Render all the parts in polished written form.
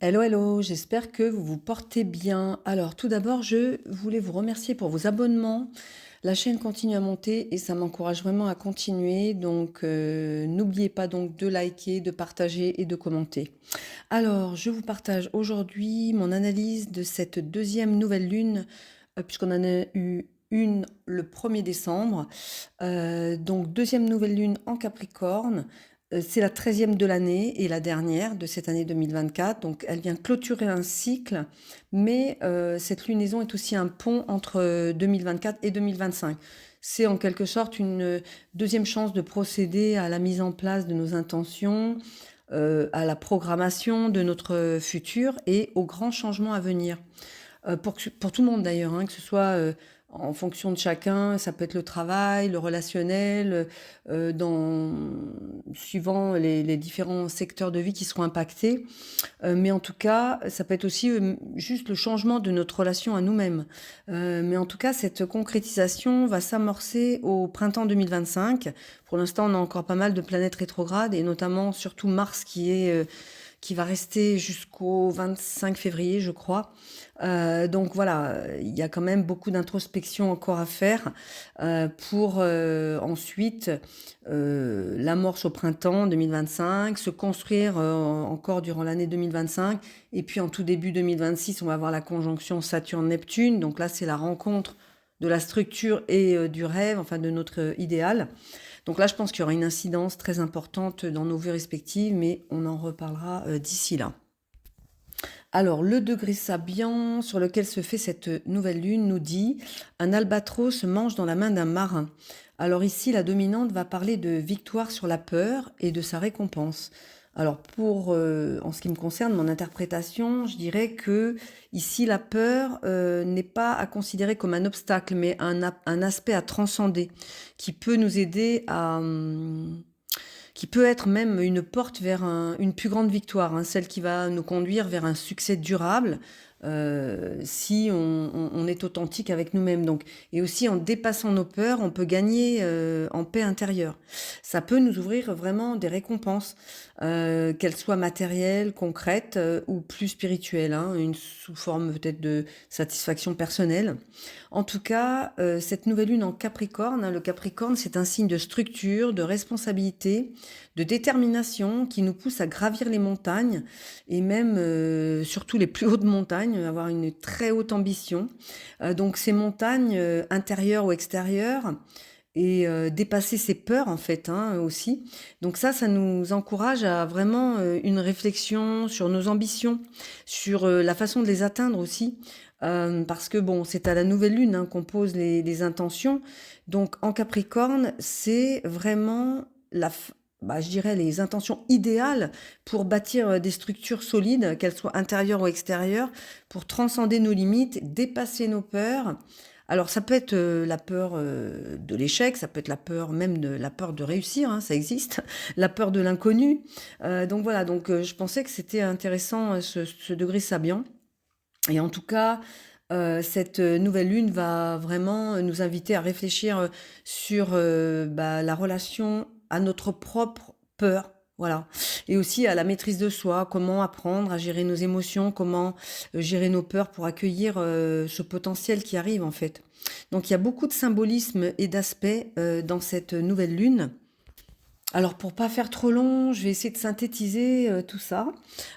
Hello, hello, j'espère que vous vous portez bien. Alors, tout d'abord, je voulais vous remercier pour vos abonnements. La chaîne continue à monter et ça m'encourage vraiment à continuer. Donc, n'oubliez pas donc de liker, de partager et de commenter. Alors, je vous partage aujourd'hui mon analyse de cette deuxième nouvelle lune, puisqu'on en a eu une le 1er décembre. Donc, deuxième nouvelle lune en Capricorne. C'est la 13e de l'année et la dernière de cette année 2024. Donc, elle vient clôturer un cycle, mais cette lunaison est aussi un pont entre 2024 et 2025. C'est en quelque sorte une deuxième chance de procéder à la mise en place de nos intentions, à la programmation de notre futur et aux grands changements à venir. Pour tout le monde d'ailleurs, hein, que ce soit en fonction de chacun, ça peut être le travail, le relationnel, dans, suivant les différents secteurs de vie qui seront impactés. Mais en tout cas, ça peut être aussi juste le changement de notre relation à nous-mêmes. Mais en tout cas, cette concrétisation va s'amorcer au printemps 2025. Pour l'instant, on a encore pas mal de planètes rétrogrades et notamment surtout Mars qui va rester jusqu'au 25 février, je crois. Donc voilà, il y a quand même beaucoup d'introspection encore à faire pour ensuite l'amorce au printemps 2025, se construire encore durant l'année 2025, et puis en tout début 2026, on va avoir la conjonction Saturne-Neptune. Donc là, c'est la rencontre de la structure et du rêve, enfin de notre idéal. Donc là, je pense qu'il y aura une incidence très importante dans nos vies respectives, mais on en reparlera d'ici là. Alors, le degré sabian sur lequel se fait cette nouvelle lune nous dit: un albatros se mange dans la main d'un marin. Alors ici, la dominante va parler de victoire sur la peur et de sa récompense. Alors en ce qui me concerne, mon interprétation, je dirais que ici la peur n'est pas à considérer comme un obstacle, mais un aspect à transcender, qui peut nous aider qui peut être même une porte vers une plus grande victoire, hein, celle qui va nous conduire vers un succès durable si on est authentique avec nous-mêmes. Donc, et aussi en dépassant nos peurs, on peut gagner en paix intérieure. Ça peut nous ouvrir vraiment des récompenses, qu'elles soient matérielles, concrètes ou plus spirituelles, hein, sous forme peut-être de satisfaction personnelle. En tout cas, cette nouvelle lune en Capricorne, hein, le Capricorne, c'est un signe de structure, de responsabilité, de détermination qui nous pousse à gravir les montagnes et même surtout les plus hautes montagnes, avoir une très haute ambition. Donc ces montagnes intérieures ou extérieures et dépasser ses peurs en fait, hein, aussi. Donc ça nous encourage à vraiment une réflexion sur nos ambitions, sur la façon de les atteindre aussi. Parce que bon, c'est à la nouvelle lune hein, qu'on pose les intentions. Donc en Capricorne, c'est vraiment je dirais les intentions idéales pour bâtir des structures solides, qu'elles soient intérieures ou extérieures, pour transcender nos limites, dépasser nos peurs. Alors ça peut être la peur de l'échec, ça peut être la peur même de la peur de réussir, hein, ça existe, la peur de l'inconnu. Donc voilà, donc je pensais que c'était intéressant ce degré sabian. Et en tout cas, cette nouvelle lune va vraiment nous inviter à réfléchir sur la relation à notre propre peur. Voilà. Et aussi à la maîtrise de soi, comment apprendre à gérer nos émotions, comment gérer nos peurs pour accueillir ce potentiel qui arrive en fait. Donc il y a beaucoup de symbolisme et d'aspects dans cette nouvelle lune. Alors pour pas faire trop long, je vais essayer de synthétiser tout ça.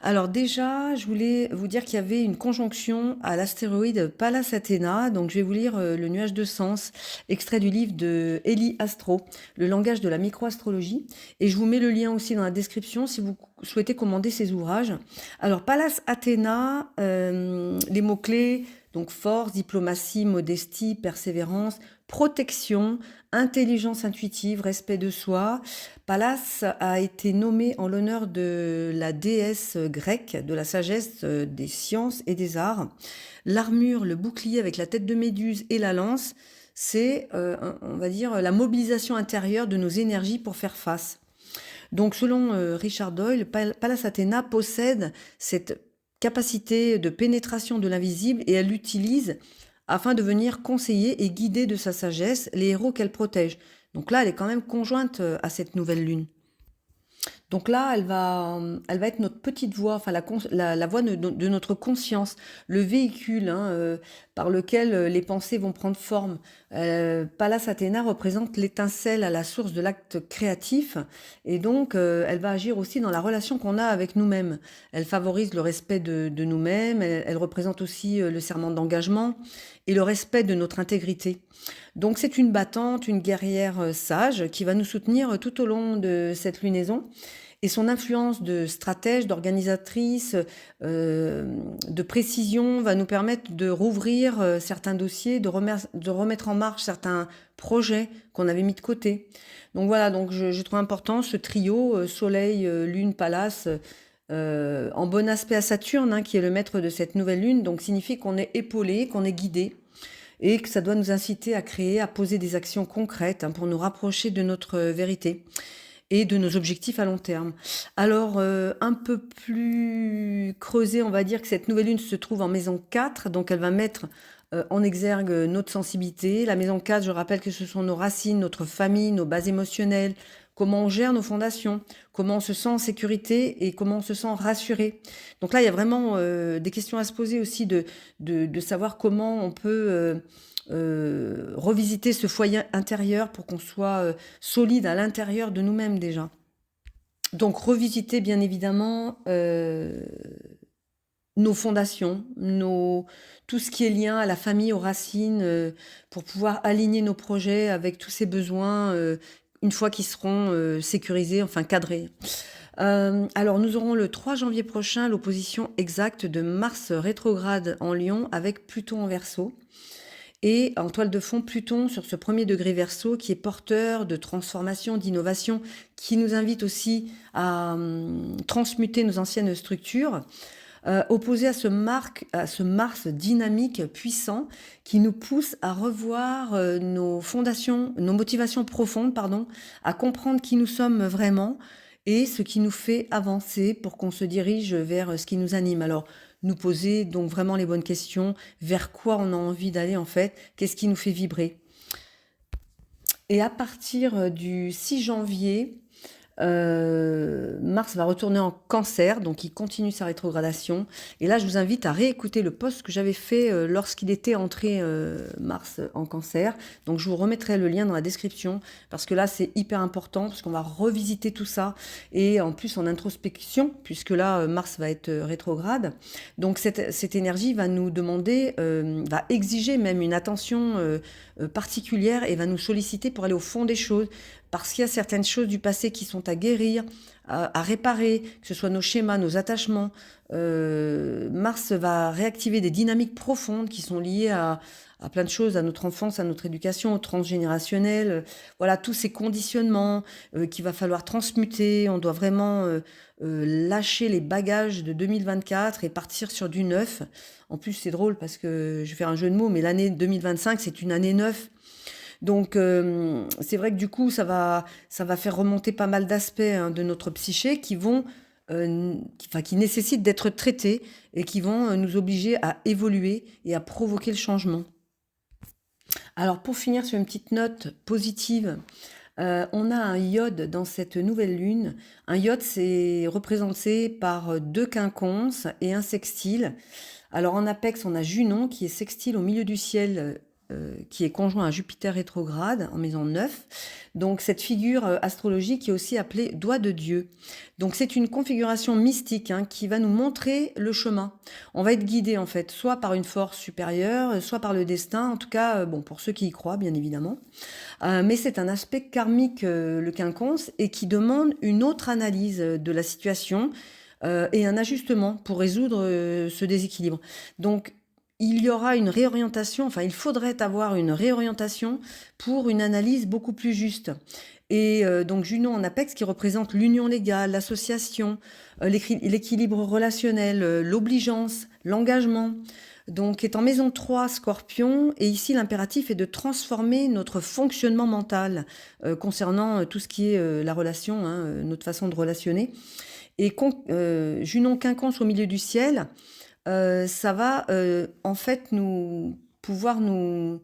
Alors déjà, je voulais vous dire qu'il y avait une conjonction à l'astéroïde Pallas Athéna. Donc je vais vous lire le nuage de sens, extrait du livre de Eli Astro, le langage de la microastrologie. Et je vous mets le lien aussi dans la description si vous souhaitez commander ces ouvrages. Alors Pallas Athéna, les mots-clés, donc force, diplomatie, modestie, persévérance, protection, intelligence intuitive, respect de soi. Pallas a été nommé en l'honneur de la déesse grecque de la sagesse, des sciences et des arts. L'armure, le bouclier avec la tête de Méduse et la lance, c'est, on va dire, la mobilisation intérieure de nos énergies pour faire face. Donc selon Richard Doyle, Pallas Athéna possède cette capacité de pénétration de l'invisible et elle l'utilise afin de venir conseiller et guider de sa sagesse les héros qu'elle protège. Donc là, elle est quand même conjointe à cette nouvelle lune. Donc là, elle va être notre petite voix, enfin la voix de notre conscience, le véhicule hein, par lequel les pensées vont prendre forme. Pallas Athéna représente l'étincelle à la source de l'acte créatif et donc elle va agir aussi dans la relation qu'on a avec nous-mêmes. Elle favorise le respect de nous-mêmes, elle représente aussi le serment d'engagement et le respect de notre intégrité. Donc c'est une battante, une guerrière sage qui va nous soutenir tout au long de cette lunaison. Et son influence de stratège, d'organisatrice, de précision va nous permettre de rouvrir certains dossiers, de remettre en marche certains projets qu'on avait mis de côté. Donc voilà, donc je trouve important ce trio Soleil, Lune, Pallas, en bon aspect à Saturne, hein, qui est le maître de cette nouvelle lune, donc signifie qu'on est épaulé, qu'on est guidé et que ça doit nous inciter à créer, à poser des actions concrètes hein, pour nous rapprocher de notre vérité et de nos objectifs à long terme. Alors, un peu plus creusé, on va dire que cette nouvelle lune se trouve en maison 4, donc elle va mettre en exergue notre sensibilité. La maison 4, je rappelle que ce sont nos racines, notre famille, nos bases émotionnelles, comment on gère nos fondations, comment on se sent en sécurité et comment on se sent rassuré. Donc là, il y a vraiment des questions à se poser aussi de savoir comment on peut revisiter ce foyer intérieur pour qu'on soit solide à l'intérieur de nous-mêmes déjà. Donc revisiter bien évidemment nos fondations, tout ce qui est lien à la famille, aux racines, pour pouvoir aligner nos projets avec tous ces besoins une fois qu'ils seront sécurisés, enfin cadrés. Alors nous aurons le 3 janvier prochain l'opposition exacte de Mars rétrograde en Lion avec Pluton en Verseau. Et en toile de fond, Pluton sur ce premier degré Verseau qui est porteur de transformation, d'innovation, qui nous invite aussi à transmuter nos anciennes structures, opposé à ce Mars dynamique, puissant, qui nous pousse à revoir nos fondations, nos motivations profondes, pardon, à comprendre qui nous sommes vraiment et ce qui nous fait avancer pour qu'on se dirige vers ce qui nous anime. Alors, nous poser donc vraiment les bonnes questions, vers quoi on a envie d'aller en fait, qu'est-ce qui nous fait vibrer. Et à partir du 6 janvier, Mars va retourner en Cancer, donc il continue sa rétrogradation. Et là, je vous invite à réécouter le post que j'avais fait lorsqu'il était entré Mars en Cancer. Donc je vous remettrai le lien dans la description parce que là, c'est hyper important parce qu'on va revisiter tout ça et en plus en introspection puisque là, Mars va être rétrograde. Donc cette énergie va nous demander, va exiger même une attention particulière et va nous solliciter pour aller au fond des choses parce qu'il y a certaines choses du passé qui sont à guérir, à réparer, que ce soit nos schémas, nos attachements. Mars va réactiver des dynamiques profondes qui sont liées à plein de choses, à notre enfance, à notre éducation, au transgénérationnel. Voilà, tous ces conditionnements qu'il va falloir transmuter. On doit vraiment lâcher les bagages de 2024 et partir sur du neuf. En plus, c'est drôle parce que je vais faire un jeu de mots, mais l'année 2025, c'est une année neuf. Donc c'est vrai que du coup ça va faire remonter pas mal d'aspects hein, de notre psyché qui vont qui nécessitent d'être traités et qui vont nous obliger à évoluer et à provoquer le changement. Alors pour finir sur une petite note positive, on a un iode dans cette nouvelle lune. Un iode c'est représenté par deux quinconces et un sextile. Alors en apex on a Junon qui est sextile au milieu du ciel qui est conjoint à Jupiter rétrograde en maison 9. Donc cette figure astrologique est aussi appelée doigt de Dieu. Donc c'est une configuration mystique hein, qui va nous montrer le chemin. On va être guidé en fait, soit par une force supérieure, soit par le destin. En tout cas, bon pour ceux qui y croient bien évidemment. Mais c'est un aspect karmique le quinconce et qui demande une autre analyse de la situation et un ajustement pour résoudre ce déséquilibre. Donc il y aura une réorientation, enfin il faudrait avoir une réorientation pour une analyse beaucoup plus juste. Et donc Junon en apex qui représente l'union légale, l'association, l'équilibre relationnel, l'obligeance, l'engagement. Donc est en maison 3 Scorpion et ici l'impératif est de transformer notre fonctionnement mental concernant tout ce qui est la relation, hein, notre façon de relationner. Et Junon quinconce au milieu du ciel, ça va en fait nous pouvoir nous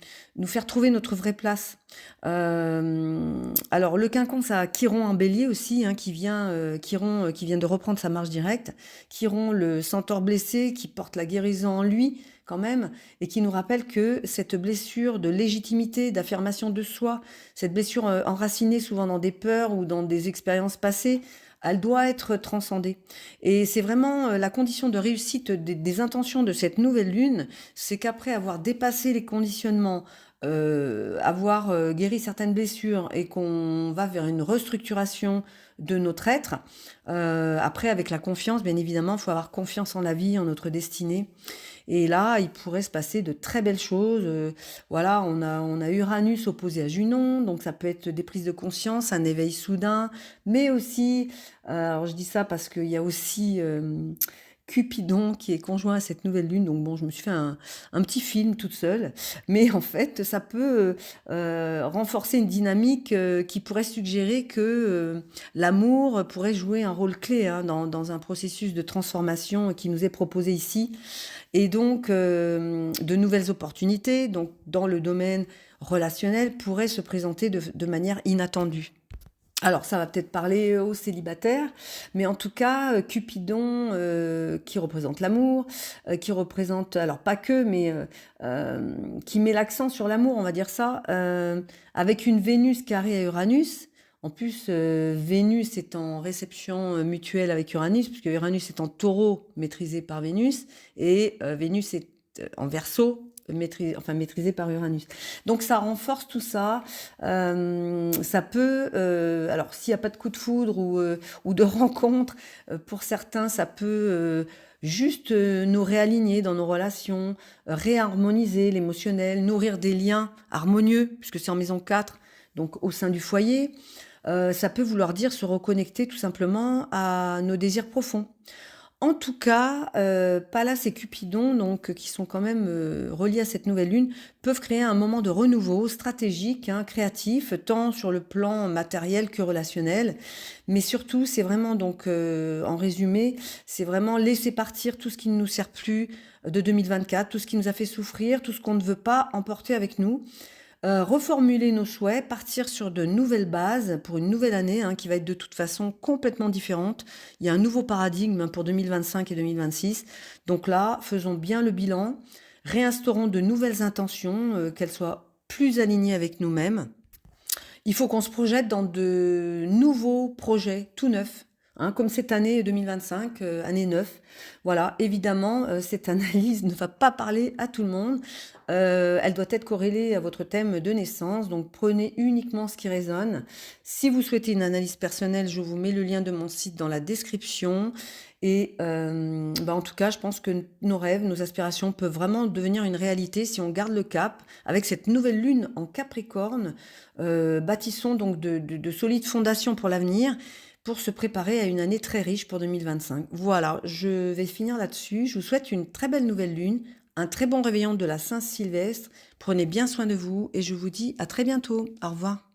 faire trouver notre vraie place. Alors le quinconce a Chiron en bélier aussi, hein, Chiron qui vient de reprendre sa marche directe, Chiron le centaure blessé qui porte la guérison en lui quand même, et qui nous rappelle que cette blessure de légitimité, d'affirmation de soi, cette blessure enracinée souvent dans des peurs ou dans des expériences passées, elle doit être transcendée. Et c'est vraiment la condition de réussite des intentions de cette nouvelle lune, c'est qu'après avoir dépassé les conditionnements, avoir guéri certaines blessures et qu'on va vers une restructuration de notre être, après avec la confiance, bien évidemment, il faut avoir confiance en la vie, en notre destinée. Et là, il pourrait se passer de très belles choses. Voilà, on a Uranus opposé à Junon, donc ça peut être des prises de conscience, un éveil soudain, mais aussi, alors je dis ça parce qu'il y a aussi Cupidon qui est conjoint à cette nouvelle lune, donc bon, je me suis fait un petit film toute seule, mais en fait, ça peut renforcer une dynamique qui pourrait suggérer que l'amour pourrait jouer un rôle clé hein, dans un processus de transformation qui nous est proposé ici. Et donc, de nouvelles opportunités, donc dans le domaine relationnel, pourraient se présenter de manière inattendue. Alors, ça va peut-être parler aux célibataires, mais en tout cas, Cupidon, qui représente l'amour, qui représente, alors pas que, mais qui met l'accent sur l'amour, on va dire ça, avec une Vénus carrée à Uranus. En plus, Vénus est en réception mutuelle avec Uranus, puisque Uranus est en taureau, maîtrisé par Vénus, et Vénus est en Verseau, maîtrisé par Uranus. Donc ça renforce tout ça. Ça peut, alors s'il n'y a pas de coup de foudre ou de rencontre, pour certains, ça peut juste nous réaligner dans nos relations, réharmoniser l'émotionnel, nourrir des liens harmonieux, puisque c'est en maison 4, donc au sein du foyer. Ça peut vouloir dire se reconnecter tout simplement à nos désirs profonds. En tout cas, Pallas et Cupidon, donc, qui sont quand même reliés à cette nouvelle lune, peuvent créer un moment de renouveau stratégique, hein, créatif, tant sur le plan matériel que relationnel. Mais surtout, c'est vraiment, donc, en résumé, c'est vraiment laisser partir tout ce qui ne nous sert plus de 2024, tout ce qui nous a fait souffrir, tout ce qu'on ne veut pas emporter avec nous. Reformuler nos souhaits, partir sur de nouvelles bases pour une nouvelle année hein, qui va être de toute façon complètement différente. Il y a un nouveau paradigme pour 2025 et 2026. Donc là, faisons bien le bilan, réinstaurons de nouvelles intentions, qu'elles soient plus alignées avec nous-mêmes. Il faut qu'on se projette dans de nouveaux projets tout neufs. Hein, comme cette année 2025, année 9. Voilà, évidemment, cette analyse ne va pas parler à tout le monde. Elle doit être corrélée à votre thème de naissance, donc prenez uniquement ce qui résonne. Si vous souhaitez une analyse personnelle, je vous mets le lien de mon site dans la description. Et en tout cas, je pense que nos rêves, nos aspirations peuvent vraiment devenir une réalité si on garde le cap. Avec cette nouvelle lune en Capricorne, bâtissons donc de solides fondations pour l'avenir, pour se préparer à une année très riche pour 2025. Voilà, je vais finir là-dessus. Je vous souhaite une très belle nouvelle lune, un très bon réveillon de la Saint-Sylvestre. Prenez bien soin de vous et je vous dis à très bientôt. Au revoir.